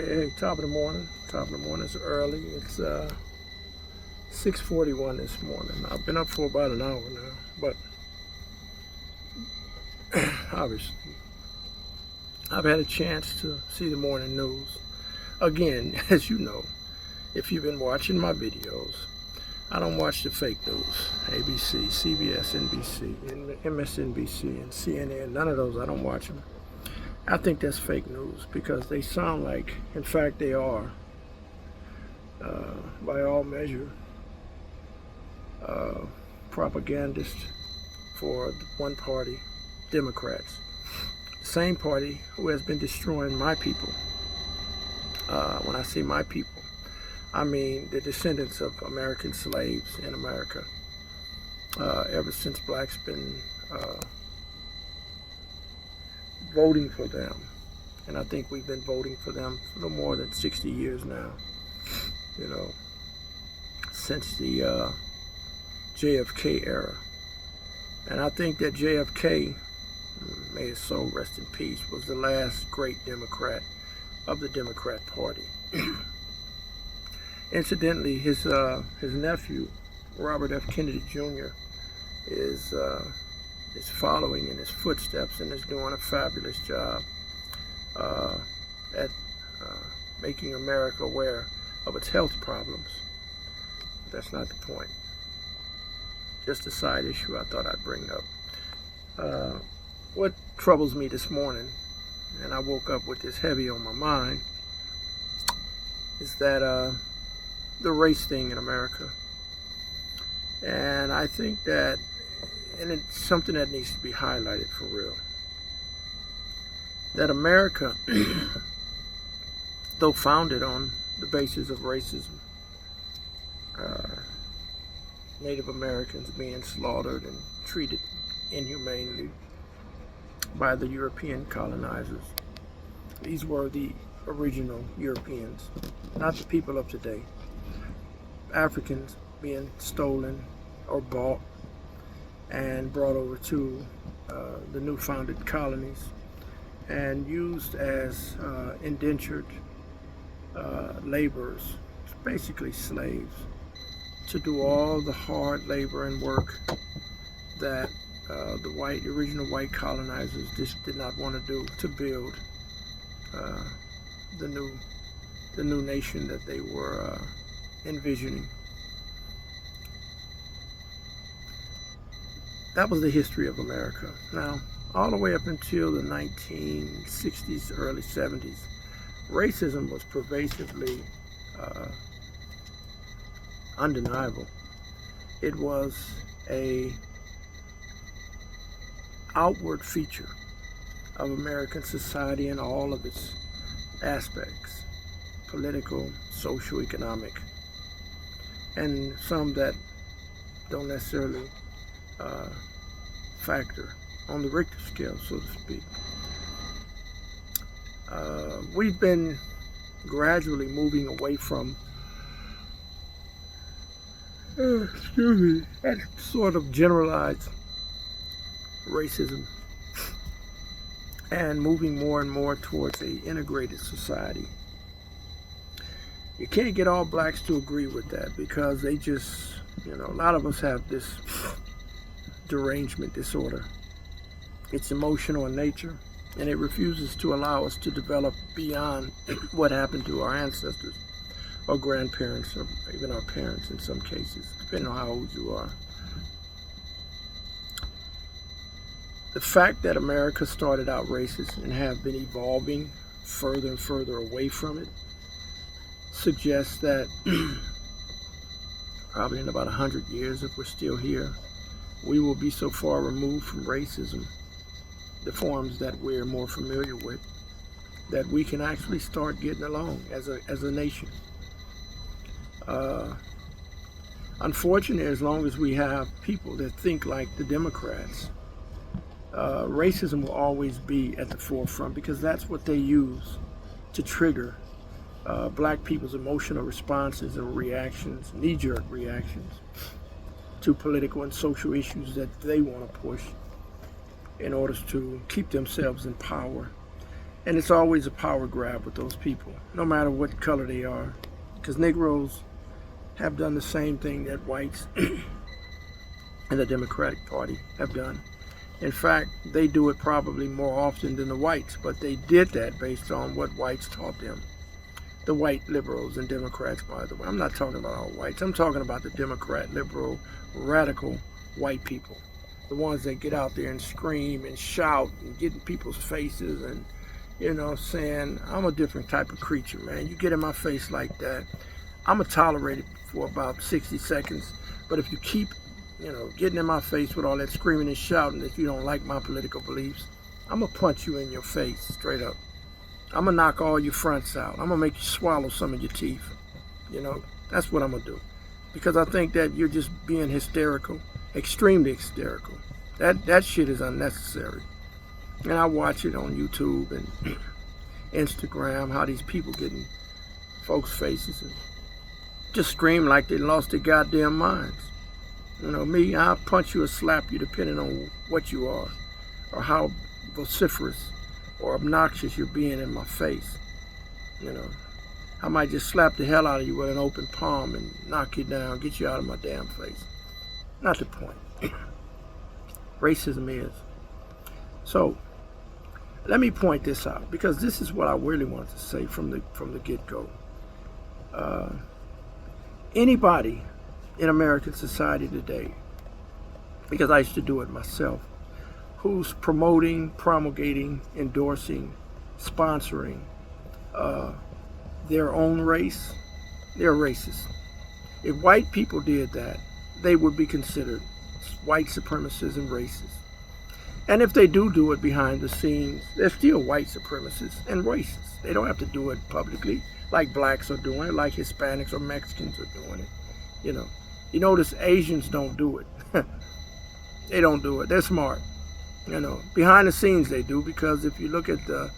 Hey, top of the morning. Top of the morning. It's early. It's 6:41 this morning. I've been up for about an hour now, but obviously I've had a chance to see the morning news. Again, as you know, if you've been watching my videos, I don't watch the fake news. ABC, CBS, NBC, MSNBC, and CNN. None of those. I don't watch them. I think that's fake news because they sound like, in fact, they are, by all measure, propagandists for one party, Democrats. The same party who has been destroying my people. When I say my people, I mean the descendants of American slaves in America. Ever since blacks been voting for them, and I think we've been voting for them for no more than 60 years now, you know, since the JFK era. And I think that JFK, may his soul rest in peace, was the last great Democrat of the Democrat Party. Incidentally, his nephew, Robert F. Kennedy Jr., is following in his footsteps and is doing a fabulous job at making America aware of its health problems. But that's not the point. Just a side issue I thought I'd bring up. What troubles me this morning, and I woke up with this heavy on my mind, is that the race thing in America. And I think that, and it's something that needs to be highlighted for real, that America, though founded on the basis of racism, Native Americans being slaughtered and treated inhumanely by the European colonizers. These were the original Europeans, not the people of today. Africans being stolen or bought and brought over to the new founded colonies and used as indentured laborers, basically slaves, to do all the hard labor and work that the original white colonizers just did not want to do to build the new nation that they were envisioning. That was the history of America. Now, all the way up until the 1960s, early 70s, racism was pervasively undeniable. It was a outward feature of American society in all of its aspects, political, social, economic, and some that don't necessarily factor on the Richter scale, so to speak. We've been gradually moving away from that sort of generalized racism and moving more and more towards an integrated society. You can't get all blacks to agree with that because they just, a lot of us have this derangement disorder. It's emotional in nature, and it refuses to allow us to develop beyond what happened to our ancestors or grandparents or even our parents in some cases, depending on how old you are. The fact that America started out racist and have been evolving further and further away from it suggests that probably in about 100 years, if we're still here, we will be so far removed from racism, the forms that we're more familiar with, that we can actually start getting along as a nation. Unfortunately, as long as we have people that think like the Democrats, racism will always be at the forefront because that's what they use to trigger black people's emotional responses and reactions, knee-jerk reactions to political and social issues that they want to push in order to keep themselves in power And it's always a power grab with those people, no matter what color they are. Because Negroes have done the same thing that whites and the Democratic Party have done. In fact, they do it probably more often than the whites, but they did that based on what whites taught them. The white liberals and Democrats, by the way. I'm not talking about all whites. I'm talking about the Democrat, liberal, radical white people. The ones that get out there and scream and shout and get in people's faces and, you know, saying, I'm a different type of creature, man. You get in my face like that, I'm going to tolerate it for about 60 seconds. But if you keep, you know, getting in my face with all that screaming and shouting that you don't like my political beliefs, I'm going to punch you in your face straight up. I'm going to knock all your fronts out. I'm going to make you swallow some of your teeth. You know, that's what I'm going to do. Because I think that you're just being hysterical, extremely hysterical. That shit is unnecessary. And I watch it on YouTube and Instagram, how these people get in folks' faces and just scream like they lost their goddamn minds. You know, me, I'll punch you or slap you depending on what you are or how vociferous or obnoxious you're being in my face. You know, I might just slap the hell out of you with an open palm and knock you down, get you out of my damn face. Not the point. Racism is. So, let me point this out, because this is what I really want to say from the get-go. Anybody in American society today, because I used to do it myself, who's promoting, promulgating, endorsing, sponsoring their own race, they're racist. If white people did that, they would be considered white supremacists and racists. And if they do it behind the scenes, they're still white supremacists and racists. They don't have to do it publicly like blacks are doing it, like Hispanics or Mexicans are doing it. You know, you notice Asians don't do it. They don't do it. They're smart. You know, behind the scenes they do, because if you look at the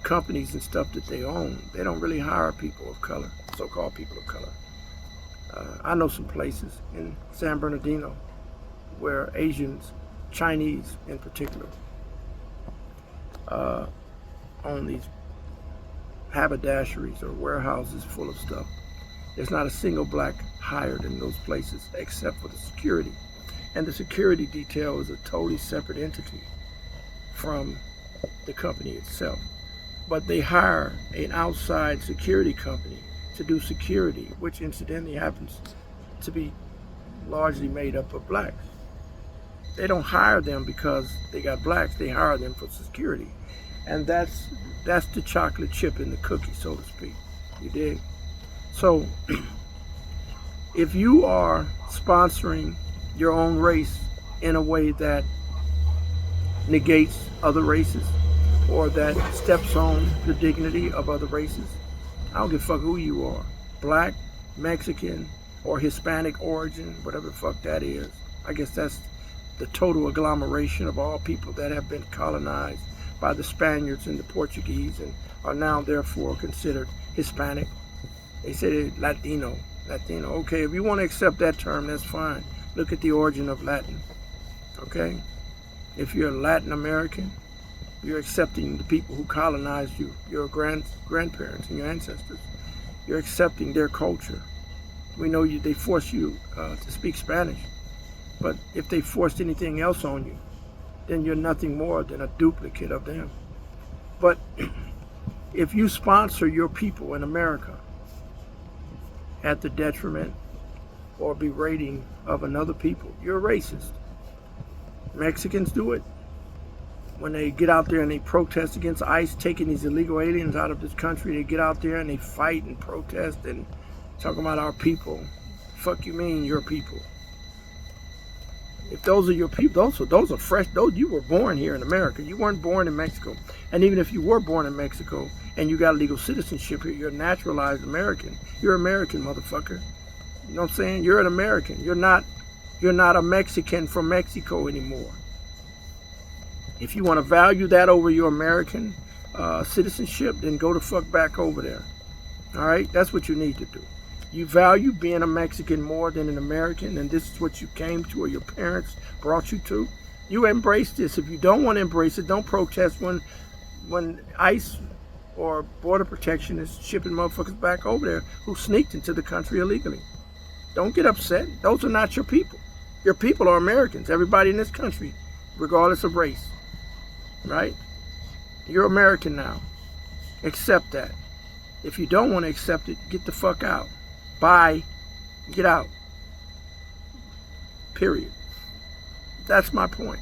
companies and stuff that they own, they don't really hire people of color, so-called people of color. I know some places in San Bernardino where Asians, Chinese in particular, own these haberdasheries or warehouses full of stuff. There's not a single black hired in those places except for the security. And the security detail is a totally separate entity from the company itself. But they hire an outside security company to do security, which incidentally happens to be largely made up of blacks. They don't hire them because they got blacks, they hire them for security. And that's the chocolate chip in the cookie, so to speak. You dig? So, if you are sponsoring your own race in a way that negates other races or that steps on the dignity of other races, I don't give a fuck who you are. Black, Mexican, or Hispanic origin, whatever the fuck that is. I guess that's the total agglomeration of all people that have been colonized by the Spaniards and the Portuguese and are now therefore considered Hispanic. They say Latino. Okay, if you want to accept that term, that's fine. Look at the origin of Latin. Okay? If you're Latin American, you're accepting the people who colonized you, your grandparents and your ancestors. You're accepting their culture. We know they force you to speak Spanish. But if they forced anything else on you, then you're nothing more than a duplicate of them. But if you sponsor your people in America at the detriment or berating of another people, you're a racist. Mexicans do it. When they get out there and they protest against ICE taking these illegal aliens out of this country, they get out there and they fight and protest and talking about our people. Fuck you mean, your people? If those are your people, those are fresh. Those, you were born here in America. You weren't born in Mexico. And even if you were born in Mexico and you got legal citizenship here, you're a naturalized American. You're American, motherfucker. You know what I'm saying? You're an American. You're not a Mexican from Mexico anymore. If you want to value that over your American citizenship, then go the fuck back over there. All right? That's what you need to do. You value being a Mexican more than an American, and this is what you came to or your parents brought you to. You embrace this. If you don't want to embrace it, don't protest when when ICE or Border Protection is shipping motherfuckers back over there who sneaked into the country illegally. Don't get upset. Those are not your people. Your people are Americans. Everybody in this country, regardless of race. Right? You're American now. Accept that. If you don't want to accept it, get the fuck out. Bye. Get out. Period. That's my point.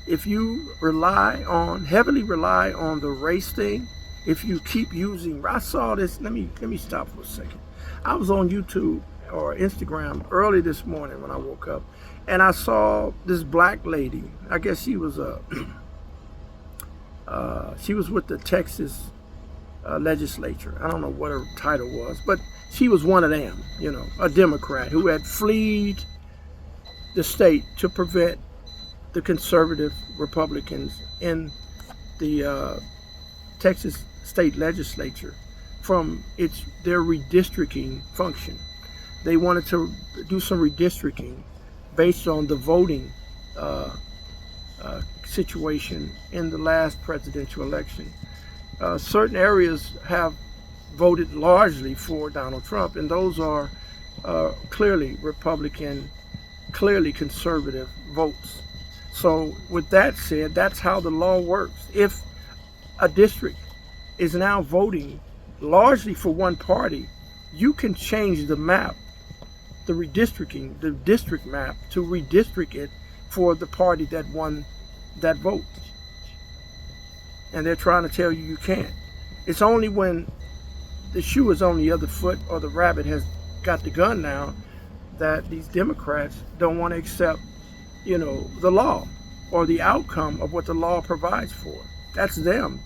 If you heavily rely on the race thing, if you keep using, I saw this, let me stop for a second. I was on YouTube or Instagram early this morning when I woke up, and I saw this black lady. I guess she was she was with the Texas legislature. I don't know what her title was, but she was one of them, a Democrat who had fled the state to prevent the conservative Republicans in the Texas state legislature from their redistricting function. They wanted to do some redistricting based on the voting situation in the last presidential election. Certain areas have voted largely for Donald Trump, and those are clearly Republican, clearly conservative votes. So with that said, that's how the law works. If a district is now voting largely for one party, you can change the map, the redistricting, the district map, to redistrict it for the party that won that vote. And they're trying to tell you can't. It's only when the shoe is on the other foot or the rabbit has got the gun now that these Democrats don't want to accept, the law or the outcome of what the law provides for. That's them.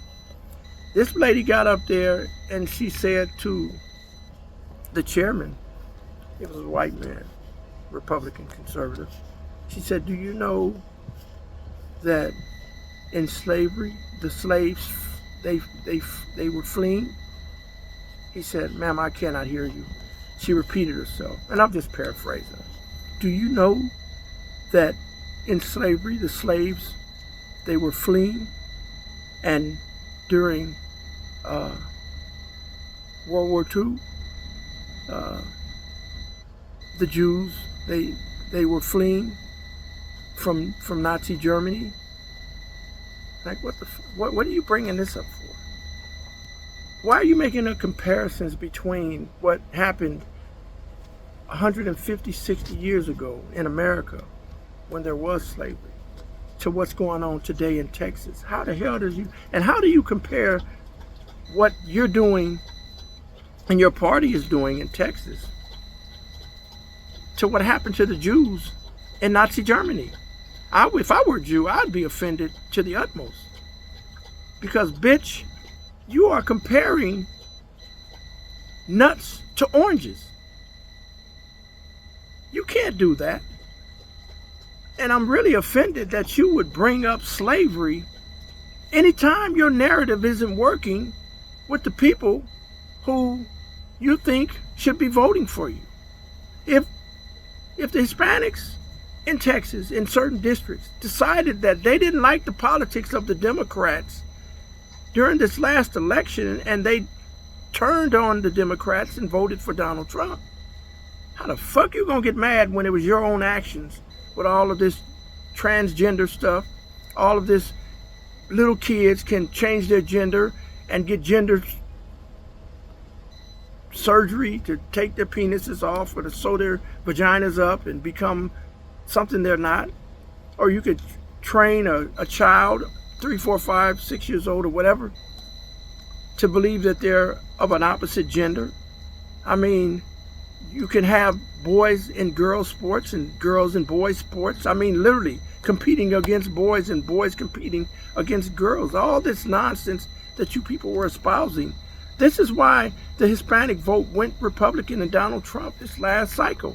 This lady got up there and she said to the chairman, it was a white man, Republican conservative, she said, do you know that in slavery, the slaves, they were fleeing? He said, ma'am, I cannot hear you. She repeated herself, and I'm just paraphrasing. Do you know that in slavery, the slaves, they were fleeing? And during World War II, the Jews, they were fleeing from Nazi Germany. Like, what are you bringing this up for? Why are you making the comparisons between what happened 150, 60 years ago in America when there was slavery to what's going on today in Texas? How the hell how do you compare what you're doing and your party is doing in Texas to what happened to the Jews in Nazi Germany? If I were a Jew, I'd be offended to the utmost. Because, bitch, you are comparing nuts to oranges. You can't do that. And I'm really offended that you would bring up slavery anytime your narrative isn't working with the people who you think should be voting for you. If the Hispanics in Texas, in certain districts, decided that they didn't like the politics of the Democrats during this last election and they turned on the Democrats and voted for Donald Trump, how the fuck you gonna get mad when it was your own actions with all of this transgender stuff, all of this little kids can change their gender and get gender surgery to take their penises off or to sew their vaginas up and become something they're not? Or you could train a child 3, 4, 5, 6 years old or whatever to believe that they're of an opposite gender. I mean, you can have boys in girls sports and girls in boys sports. I mean, literally competing against boys and boys competing against girls. All this nonsense that you people were espousing. This is why the Hispanic vote went Republican in Donald Trump this last cycle.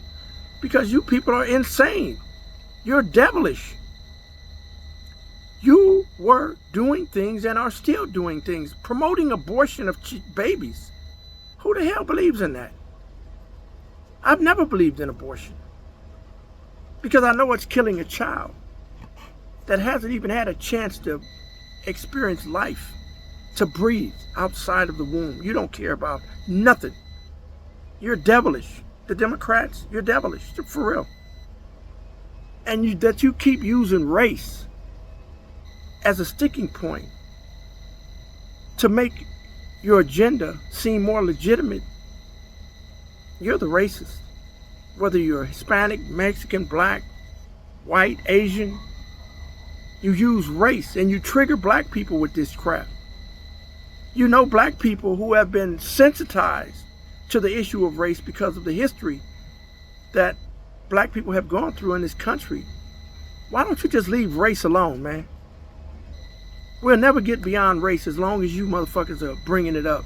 Because you people are insane. You're devilish. You were doing things and are still doing things, promoting abortion of babies. Who the hell believes in that? I've never believed in abortion because I know it's killing a child that hasn't even had a chance to experience life, to breathe outside of the womb. You don't care about nothing. You're devilish. The Democrats, you're devilish, for real. And you keep using race as a sticking point to make your agenda seem more legitimate. You're the racist. Whether you're Hispanic, Mexican, black, white, Asian, you use race and you trigger black people with this crap. You know, black people who have been sensitized to the issue of race because of the history that black people have gone through in this country. Why don't you just leave race alone, man? We'll never get beyond race as long as you motherfuckers are bringing it up,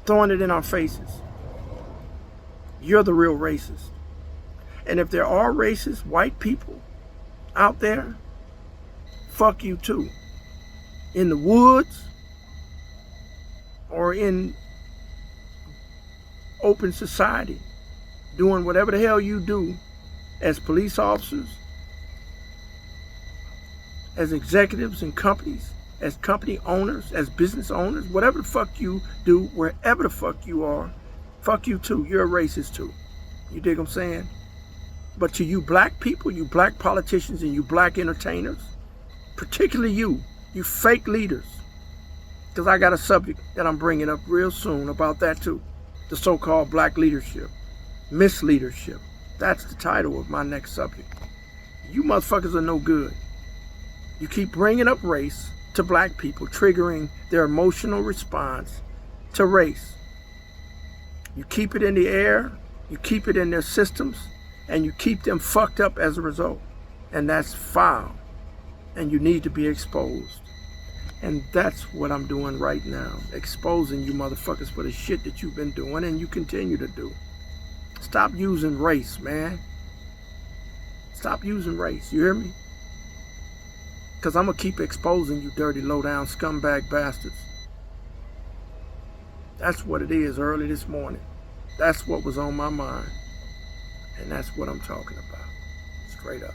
throwing it in our faces. You're the real racist. And if there are racist white people out there, fuck you too. In the woods or in open society, doing whatever the hell you do as police officers, as executives in companies, as company owners, as business owners, whatever the fuck you do, wherever the fuck you are, fuck you too. You're a racist too. You dig what I'm saying? But to you black people, you black politicians, and you black entertainers, particularly you fake leaders, because I got a subject that I'm bringing up real soon about that too. The so-called black leadership, misleadership. That's the title of my next subject. You motherfuckers are no good. You keep bringing up race to black people, triggering their emotional response to race. You keep it in the air, you keep it in their systems, and you keep them fucked up as a result. And that's foul. And you need to be exposed. And that's what I'm doing right now. Exposing you motherfuckers for the shit that you've been doing and you continue to do. Stop using race, man. Stop using race. You hear me? Because I'm going to keep exposing you dirty, low-down scumbag bastards. That's what it is early this morning. That's what was on my mind. And that's what I'm talking about. Straight up.